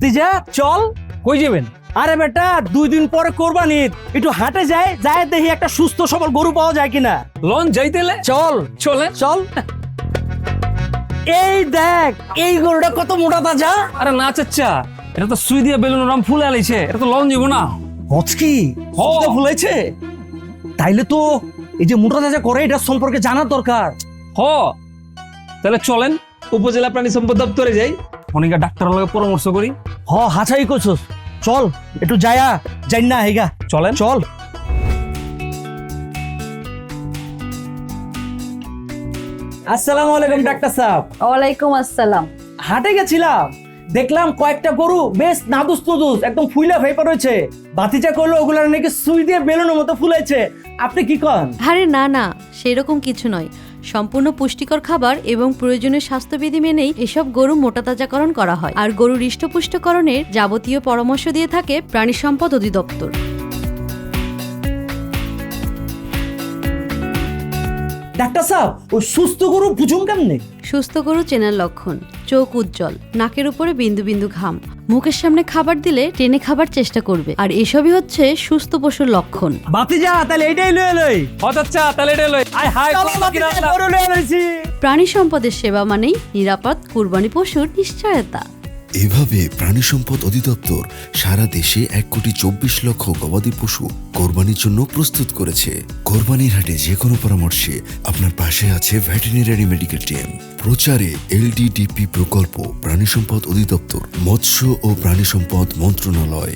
ভাতিজা চল। কই যাবেন? আরে বেটা 2 দিন পরে কোরবানি, একটু হাটে যায় দেখি একটা সুস্থ সবল গরু পাওয়া যায় কিনা। লন যাইতেলে চল চলে। চল। এই দেখ এই গরুটা কত মোটা তাজা। আরে না চাচ্চা, এটা তো সুই দিয়ে বেলুন রাম ফুলে আলাইছে, এটা তো লন যাবো না। হচকি ফুলাইছে, তাইলে তো এই যে মোটা তাজা করে এটা সম্পর্কে জানার দরকার। হ, তাহলে চলেন উপজেলা প্রাণী সম্পদ দপ্তরে যাই, অনেক ডাক্তারের লগে পরামর্শ করি। হাছাই করছস, চল একটু যাই না হেগা। চলেন। চল। আসসালামু আলাইকুম ডাক্তার সাহেব। ওয়ালাইকুম আসসালাম। হাটে গেছিলাম, দেখলাম কয়েকটা গরু বেশ নাদুস নুদুস একদম ফুইলা ভেপা রয়েছে। ভাতিজা করলো ওগুলার নাকি সুই দিয়ে বেলুনের মতো ফুলাইছে। আপনি কি কন? আরে না না, সেরকম কিছু নয়। সম্পূর্ণ পুষ্টিকর খাবার এবং প্রয়োজনীয় স্বাস্থ্যবিধি মেনেই এসব গরু মোটাতাজাকরণ করা হয়, আর গরুর হৃষ্টপুষ্টকরণের যাবতীয় পরামর্শ দিয়ে থাকে প্রাণী সম্পদ অধিদপ্তর। ডাক্তার সাহেব ওই সুস্থ গরু বুঝুন কেমনে? সুস্থ গরু চেনার লক্ষণ: চোখ উজ্জ্বল, নাকের উপরে বিন্দু বিন্দু ঘাম, মুখের সামনে খাবার দিলে টেনে খাবার চেষ্টা করবে, আর এসবই হচ্ছে সুস্থ পশুর লক্ষণ। ভাতিজা তাহলে এটাই লয়ে লই। হ চাচ্চা, তাহলে এটা লই। আয় হাই, গরু লয়ে লইছি। প্রাণী সম্পদের সেবা মানেই নিরাপদ কুরবানি পশুর নিশ্চয়তা। এভাবে প্রাণী সম্পদ অধিদপ্তর সারা দেশে 1,24,00,000 গবাদি পশু কোরবানির জন্য প্রস্তুত করেছে। কোরবানির হাটে যে কোনো পরামর্শে আপনার পাশে আছে ভেটেরিনারি মেডিকেল টিম। প্রচারে LDDP প্রকল্প, প্রাণী সম্পদ অধিদপ্তর, মৎস্য ও প্রাণী সম্পদ মন্ত্রণালয়।